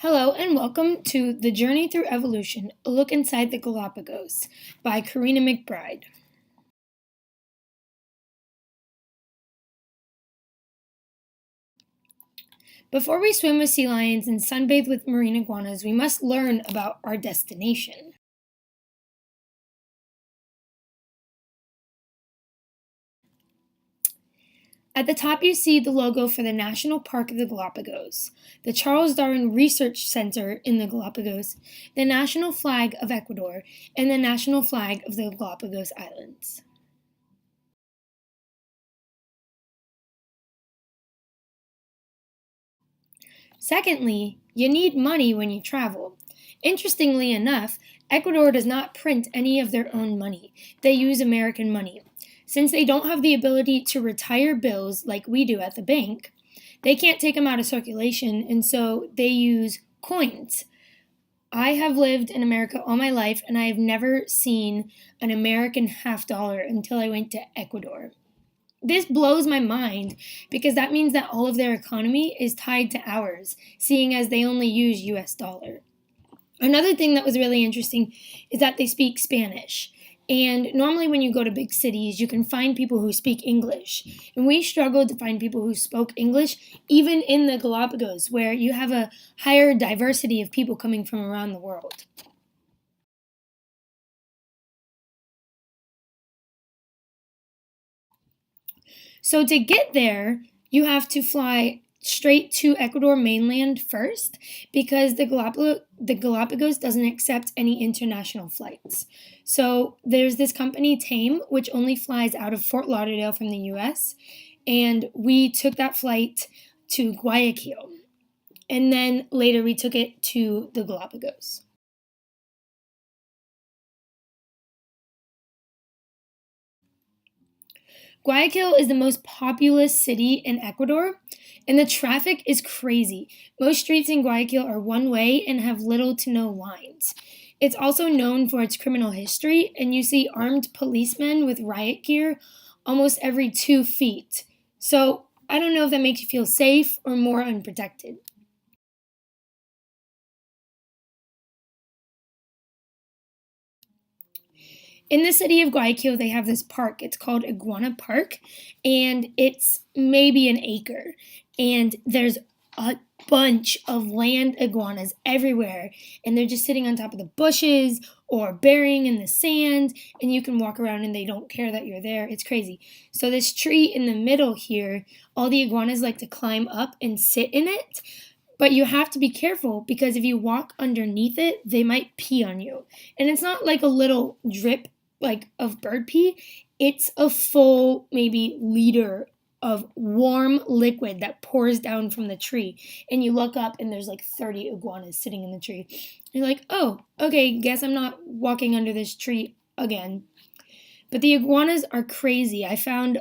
Hello and welcome to The Journey Through Evolution, a look inside the Galapagos by Corina McBride. Before we swim with sea lions and sunbathe with marine iguanas, we must learn about our destination. At the top you see the logo for the National Park of the Galapagos, the Charles Darwin Research Center in the Galapagos, the national flag of Ecuador, and the national flag of the Galapagos Islands. Secondly, you need money when you travel. Interestingly enough, Ecuador does not print any of their own money. They use American money. Since they don't have the ability to retire bills like we do at the bank, they can't take them out of circulation, and so they use coins. I have lived in America all my life, and I have never seen an American half dollar until I went to Ecuador. This blows my mind because that means that all of their economy is tied to ours, seeing as they only use US dollar. Another thing that was really interesting is that they speak Spanish. And normally when you go to big cities, you can find people who speak English. And we struggled to find people who spoke English, even in the Galapagos, where you have a higher diversity of people coming from around the world. So to get there, you have to fly straight to Ecuador mainland first because the Galapagos doesn't accept any international flights. So there's this company, Tame, which only flies out of Fort Lauderdale from the US, and we took that flight to Guayaquil. And then later we took it to the Galapagos. Guayaquil is the most populous city in Ecuador, and the traffic is crazy. Most streets in Guayaquil are one way and have little to no lines. It's also known for its criminal history, and you see armed policemen with riot gear almost every 2 feet. So I don't know if that makes you feel safe or more unprotected. In the city of Guayaquil, they have this park. It's called Iguana Park, and it's maybe an acre. And there's a bunch of land iguanas everywhere, and they're just sitting on top of the bushes or burying in the sand, and you can walk around and they don't care that you're there. It's crazy. So this tree in the middle here, all the iguanas like to climb up and sit in it. But you have to be careful because if you walk underneath it, they might pee on you. And it's not like a little drip like of bird pee, it's a full maybe liter of warm liquid that pours down from the tree. And you look up and there's like 30 iguanas sitting in the tree. You're like, oh, okay, guess I'm not walking under this tree again. But the iguanas are crazy. I found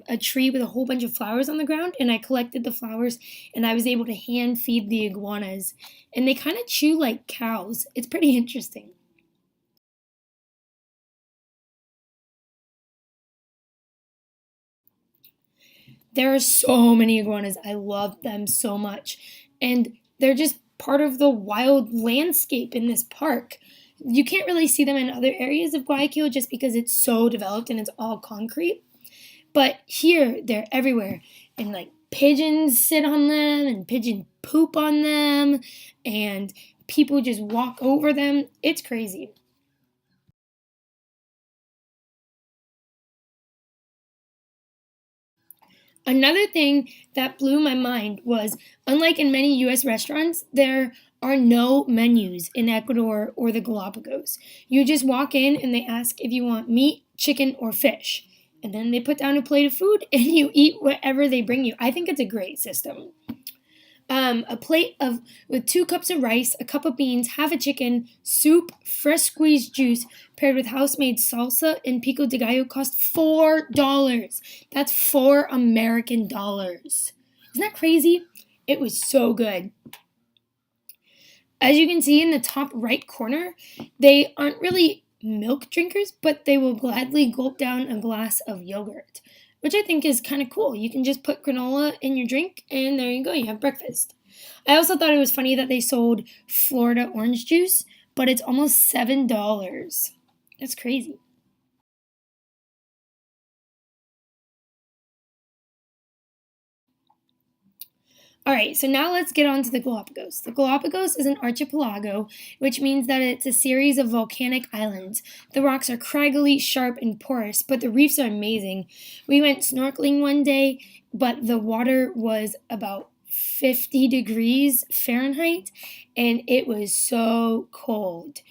a tree with a whole bunch of flowers on the ground, and I collected the flowers, and I was able to hand feed the iguanas. And they kind of chew like cows. It's pretty interesting. There are so many iguanas. I love them so much. And they're just part of the wild landscape in this park. You can't really see them in other areas of Guayaquil just because it's so developed and it's all concrete. But here, they're everywhere. And like pigeons sit on them and pigeon poop on them and people just walk over them. It's crazy. Another thing that blew my mind was unlike in many US restaurants, there are no menus in Ecuador or the Galapagos. You just walk in and they ask if you want meat, chicken, or fish. And then they put down a plate of food and you eat whatever they bring you. I think it's a great system. A plate of with 2 cups of rice, a cup of beans, half a chicken, soup, fresh squeezed juice, paired with house-made salsa and pico de gallo cost $4. That's $4 American. Isn't that crazy? It was so good. As you can see in the top right corner, they aren't really milk drinkers, but they will gladly gulp down a glass of yogurt, which I think is kind of cool. You can just put granola in your drink, and there you go, you have breakfast. I also thought it was funny that they sold Florida orange juice, but it's almost $7. That's crazy. All right, so now let's get on to the Galapagos. The Galapagos is an archipelago, which means that it's a series of volcanic islands. The rocks are craggly, sharp, and porous, but the reefs are amazing. We went snorkeling one day, but the water was about 50 degrees Fahrenheit, and it was so cold.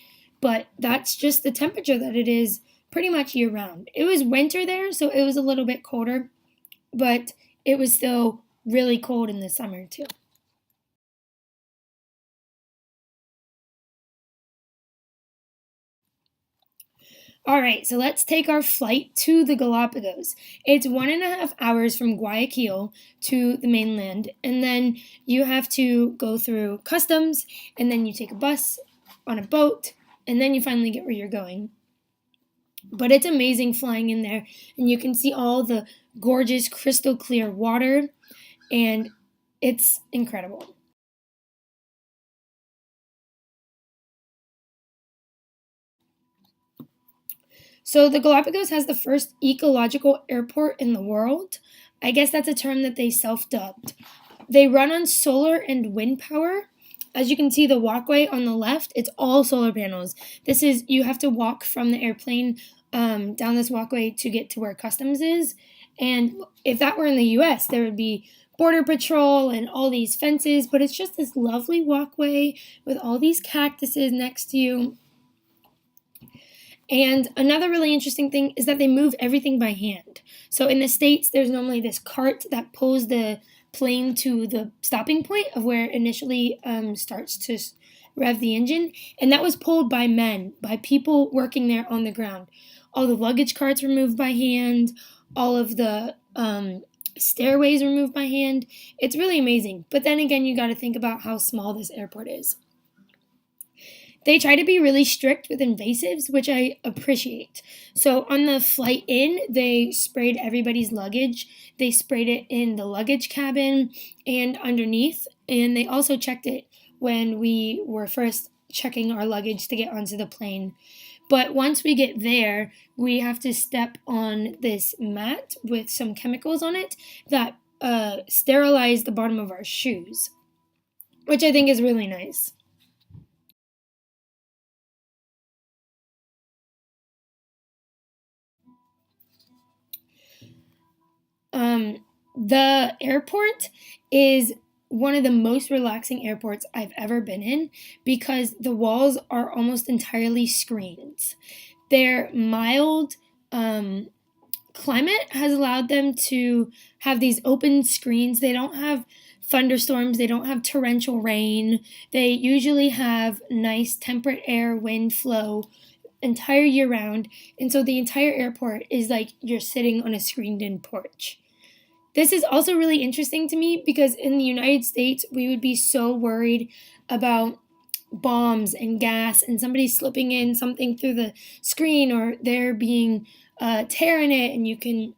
But that's just the temperature that it is pretty much year round. It was winter there, so it was a little bit colder, but it was still really cold in the summer too. All right, so let's take our flight to the Galapagos. It's 1.5 hours from Guayaquil to the mainland, and then you have to go through customs, and then you take a bus on a boat, and then you finally get where you're going. But it's amazing flying in there, and you can see all the gorgeous crystal clear water, and it's incredible. So the Galapagos has the first ecological airport in the world. I guess that's a term that they self-dubbed. They run on solar and wind power. As you can see, the walkway on the left, it's all solar panels. This is, you have to walk from the airplane down this walkway to get to where customs is. And if that were in the US, there would be border patrol and all these fences, but it's just this lovely walkway with all these cactuses next to you. And another really interesting thing is that they move everything by hand. So in the States, there's normally this cart that pulls the plane to the stopping point of where it initially starts to rev the engine. And that was pulled by men, by people working there on the ground. All the luggage carts were moved by hand. All of the stairways were moved by hand. It's really amazing. But then again, you got to think about how small this airport is. They try to be really strict with invasives, which I appreciate. So on the flight in, they sprayed everybody's luggage. They sprayed it in the luggage cabin and underneath. And they also checked it when we were first checking our luggage to get onto the plane. But once we get there, we have to step on this mat with some chemicals on it that sterilize the bottom of our shoes, which I think is really nice. The airport is one of the most relaxing airports I've ever been in because the walls are almost entirely screens. Their mild climate has allowed them to have these open screens. They don't have thunderstorms, they don't have torrential rain. They usually have nice temperate air, wind flow entire year round. And so the entire airport is like you're sitting on a screened in porch. This is also really interesting to me because in the United States, we would be so worried about bombs and gas and somebody slipping in something through the screen or there being tear in it and you can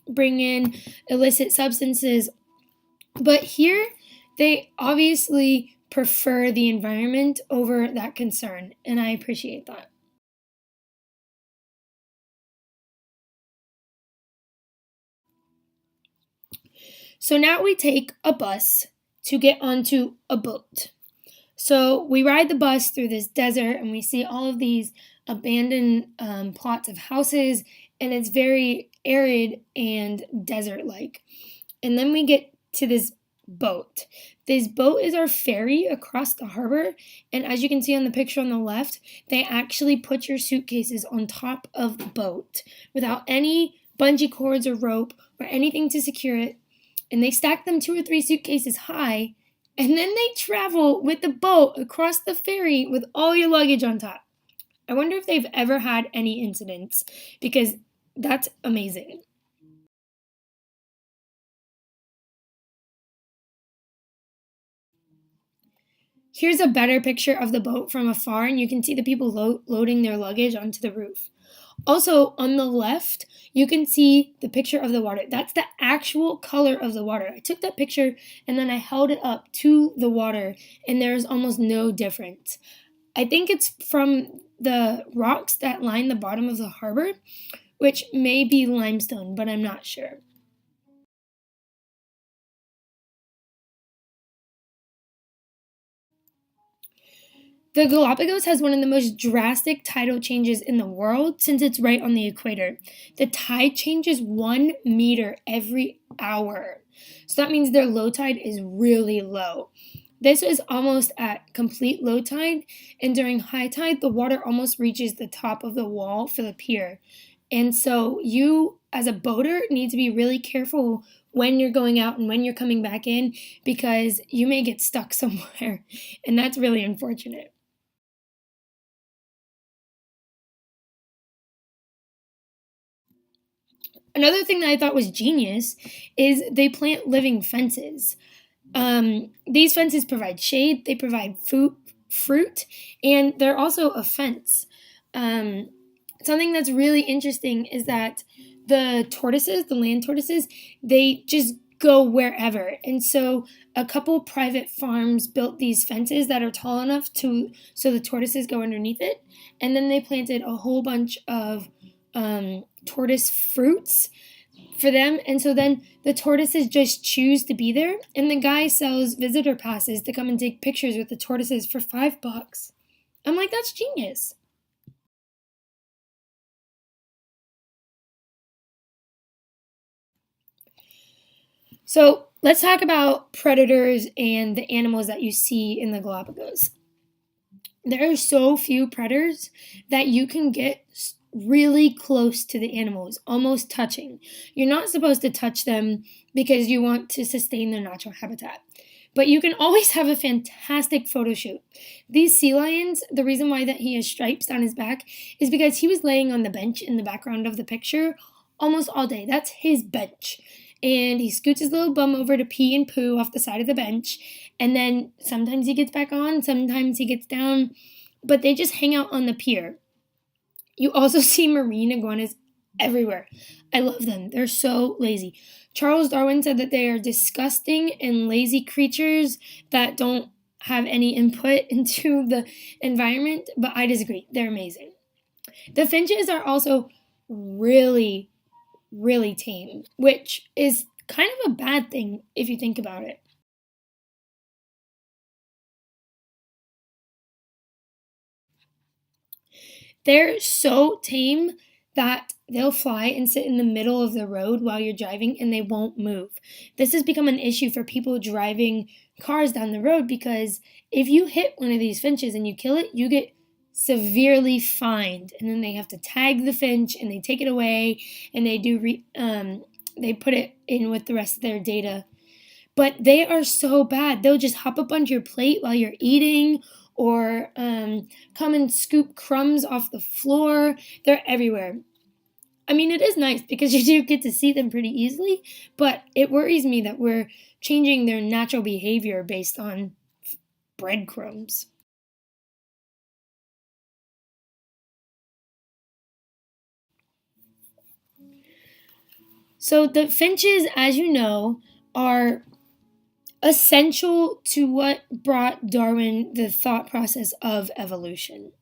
bring in illicit substances. But here, they obviously prefer the environment over that concern, and I appreciate that. So now we take a bus to get onto a boat. So we ride the bus through this desert and we see all of these abandoned plots of houses, and it's very arid and desert like. And then we get to this boat. This boat is our ferry across the harbor, and as you can see on the picture on the left, they actually put your suitcases on top of the boat without any bungee cords or rope or anything to secure it, and they stack them 2 or 3 suitcases high, and then they travel with the boat across the ferry with all your luggage on top. I wonder if they've ever had any incidents because that's amazing. Here's a better picture of the boat from afar, and you can see the people loading their luggage onto the roof. Also, on the left, you can see the picture of the water. That's the actual color of the water. I took that picture and then I held it up to the water, and there's almost no difference. I think it's from the rocks that line the bottom of the harbor, which may be limestone, but I'm not sure. The Galapagos has one of the most drastic tidal changes in the world since it's right on the equator. The tide changes 1 meter every hour. So that means their low tide is really low. This is almost at complete low tide, and during high tide, the water almost reaches the top of the wall for the pier. And so you, as a boater, need to be really careful when you're going out and when you're coming back in because you may get stuck somewhere, and that's really unfortunate. Another thing that I thought was genius is they plant living fences. These fences provide shade, they provide food, fruit, and they're also a fence. Um, Something that's really interesting is that the tortoises, the land tortoises, they just go wherever. And so a couple private farms built these fences that are tall enough to so the tortoises go underneath it. And then they planted a whole bunch of tortoise fruits for them. And so then the tortoises just choose to be there. And the guy sells visitor passes to come and take pictures with the tortoises for $5. I'm like, that's genius. So let's talk about predators and the animals that you see in the Galapagos. There are so few predators that you can get really close to the animals, almost touching. You're not supposed to touch them because you want to sustain their natural habitat. But you can always have a fantastic photo shoot. These sea lions, the reason why that he has stripes down his back is because he was laying on the bench in the background of the picture almost all day. That's his bench. And he scoots his little bum over to pee and poo off the side of the bench. And then sometimes he gets back on, sometimes he gets down, but they just hang out on the pier. You also see marine iguanas everywhere. I love them. They're so lazy. Charles Darwin said that they are disgusting and lazy creatures that don't have any input into the environment, but I disagree. They're amazing. The finches are also really, really tame, which is kind of a bad thing if you think about it. They're so tame that they'll fly and sit in the middle of the road while you're driving and they won't move. This has become an issue for people driving cars down the road because if you hit one of these finches and you kill it, you get severely fined, and then they have to tag the finch and they take it away and they put it in with the rest of their data. But they are so bad. They'll just hop up onto your plate while you're eating or come and scoop crumbs off the floor. They're everywhere. I mean, it is nice because you do get to see them pretty easily, but it worries me that we're changing their natural behavior based on breadcrumbs. So, the finches, as you know, are essential to what brought Darwin the thought process of evolution.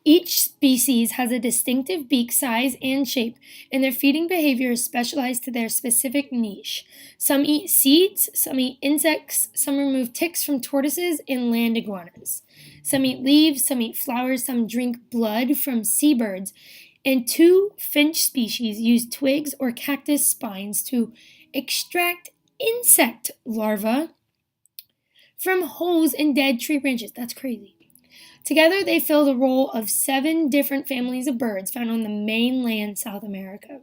Each species has a distinctive beak size and shape, and their feeding behavior is specialized to their specific niche. Some eat seeds, some eat insects, some remove ticks from tortoises and land iguanas. Some eat leaves, some eat flowers, some drink blood from seabirds, and two finch species use twigs or cactus spines to extract insect larvae from holes in dead tree branches. That's crazy. Together, they fill the role of 7 different families of birds found on the mainland South America.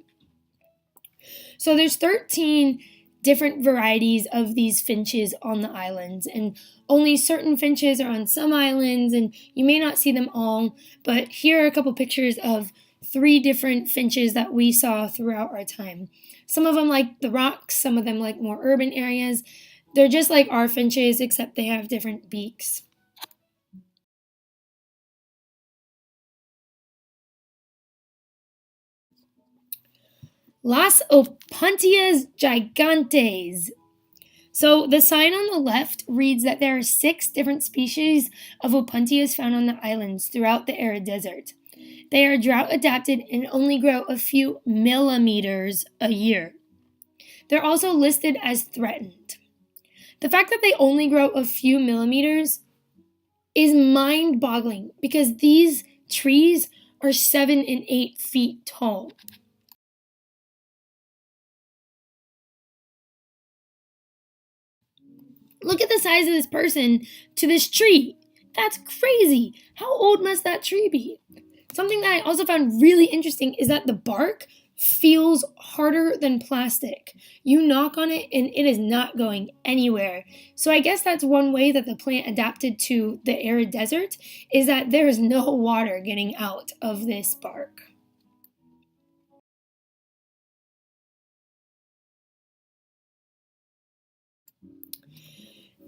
So there's 13 different varieties of these finches on the islands, and only certain finches are on some islands, and you may not see them all, but here are a couple pictures of 3 different finches that we saw throughout our time. Some of them like the rocks, some of them like more urban areas. They're just like our finches, except they have different beaks. Las Opuntias gigantes. So the sign on the left reads that there are 6 different species of opuntias found on the islands throughout the arid desert. They are drought adapted and only grow a few millimeters a year. They're also listed as threatened. The fact that they only grow a few millimeters is mind-boggling because these trees are 7 and 8 feet tall. Look at the size of this person to this tree. That's crazy. How old must that tree be? Something that I also found really interesting is that the bark feels harder than plastic. You knock on it and it is not going anywhere. So I guess that's one way that the plant adapted to the arid desert, is that there is no water getting out of this bark.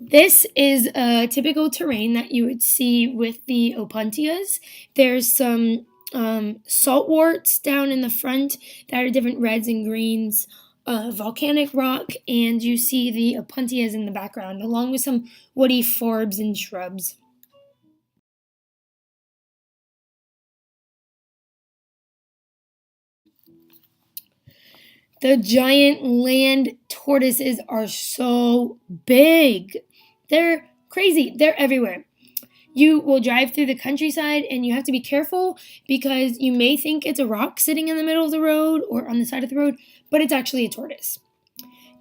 This is a typical terrain that you would see with the opuntias. There's some saltworts down in the front that are different reds and greens, volcanic rock, and you see the opuntias in the background, along with some woody forbs and shrubs. The giant land tortoises are so big. They're crazy. They're everywhere. You will drive through the countryside and you have to be careful because you may think it's a rock sitting in the middle of the road or on the side of the road, but it's actually a tortoise.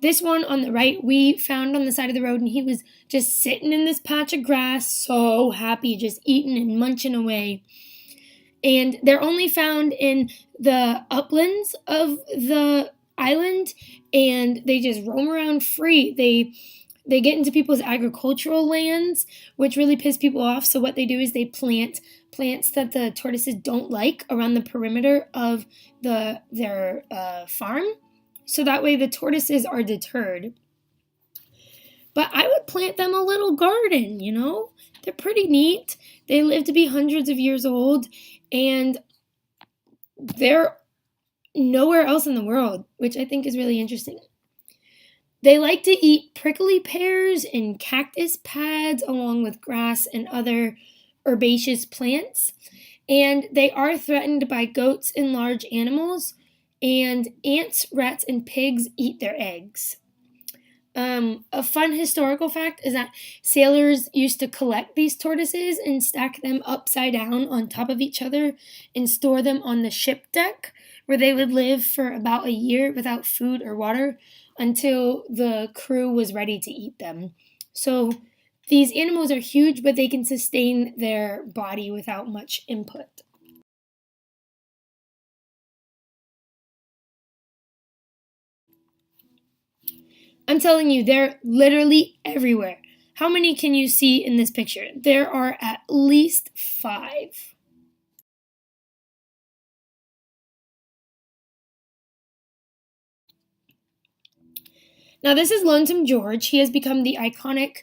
This one on the right we found on the side of the road, and he was just sitting in this patch of grass, so happy, just eating and munching away. And they're only found in the uplands of the island, and they just roam around free. They get into people's agricultural lands, which really piss people off. So what they do is they plant plants that the tortoises don't like around the perimeter of their farm. So that way the tortoises are deterred. But I would plant them a little garden, you know? They're pretty neat. They live to be hundreds of years old, and they're nowhere else in the world, which I think is really interesting. They like to eat prickly pears and cactus pads along with grass and other herbaceous plants. And they are threatened by goats and large animals, and ants, rats, and pigs eat their eggs. A fun historical fact is that sailors used to collect these tortoises and stack them upside down on top of each other and store them on the ship deck, where they would live for about a year without food or water until the crew was ready to eat them. So these animals are huge, but they can sustain their body without much input. I'm telling you, they're literally everywhere. How many can you see in this picture? There are at least 5. Now, this is Lonesome George. He has become the iconic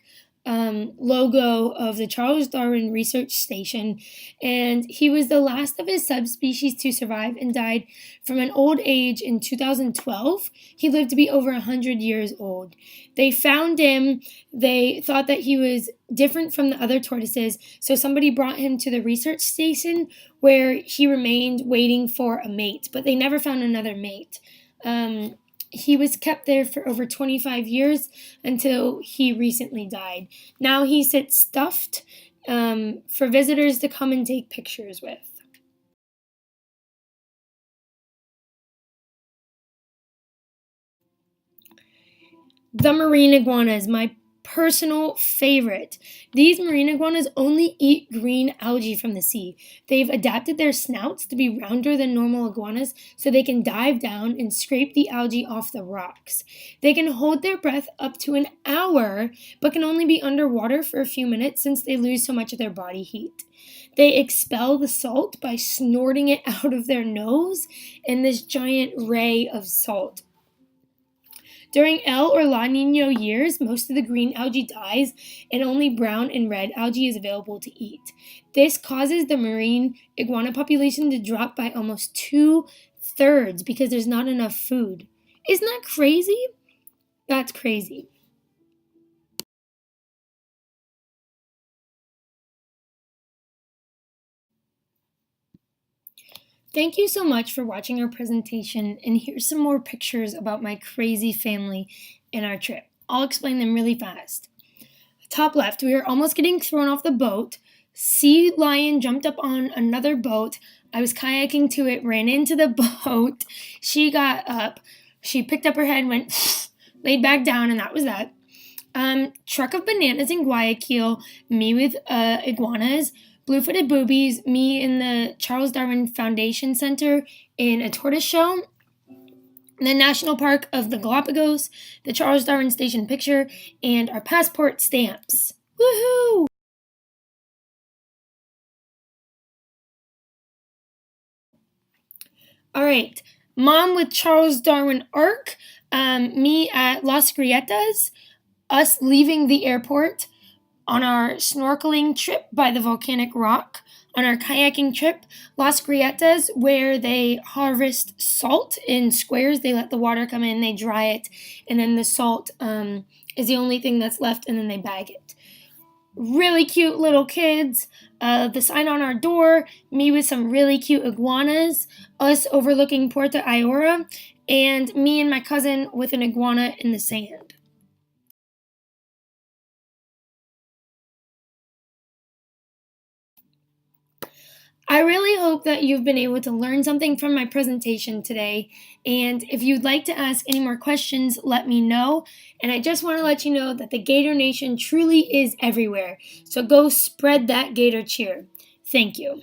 logo of the Charles Darwin Research Station, and he was the last of his subspecies to survive and died from an old age in 2012. He lived to be over 100 years old. They found him. They thought that he was different from the other tortoises, so somebody brought him to the research station where he remained waiting for a mate, but they never found another mate. He was kept there for over 25 years until he recently died. Now he sits stuffed for visitors to come and take pictures with. The marine iguana is my personal favorite. These marine iguanas only eat green algae from the sea. They've adapted their snouts to be rounder than normal iguanas so they can dive down and scrape the algae off the rocks. They can hold their breath up to an hour, but can only be underwater for a few minutes since they lose so much of their body heat. They expel the salt by snorting it out of their nose in this giant ray of salt. During El or La Nina years, most of the green algae dies and only brown and red algae is available to eat. This causes the marine iguana population to drop by almost thirds because there's not enough food. Isn't that crazy? That's crazy. Thank you so much for watching our presentation, and here's some more pictures about my crazy family and our trip. I'll explain them really fast. Top left, we were almost getting thrown off the boat. Sea lion jumped up on another boat. I was kayaking to it, ran into the boat. She got up. She picked up her head, went, laid back down, and that was that. Truck of bananas in Guayaquil, me with iguanas. Blue-footed boobies, me in the Charles Darwin Foundation Center in a tortoise show. The National Park of the Galapagos, the Charles Darwin Station picture, and our passport stamps. Woohoo! All right, Mom with Charles Darwin Ark, me at Las Grietas, us leaving the airport, on our snorkeling trip by the volcanic rock, on our kayaking trip, Las Grietas, where they harvest salt in squares. They let the water come in, they dry it, and then the salt is the only thing that's left, and then they bag it. Really cute little kids. The sign on our door, me with some really cute iguanas, us overlooking Puerto Ayora, and me and my cousin with an iguana in the sand. I really hope that you've been able to learn something from my presentation today. And if you'd like to ask any more questions, let me know. And I just want to let you know that the Gator Nation truly is everywhere. So go spread that Gator cheer. Thank you.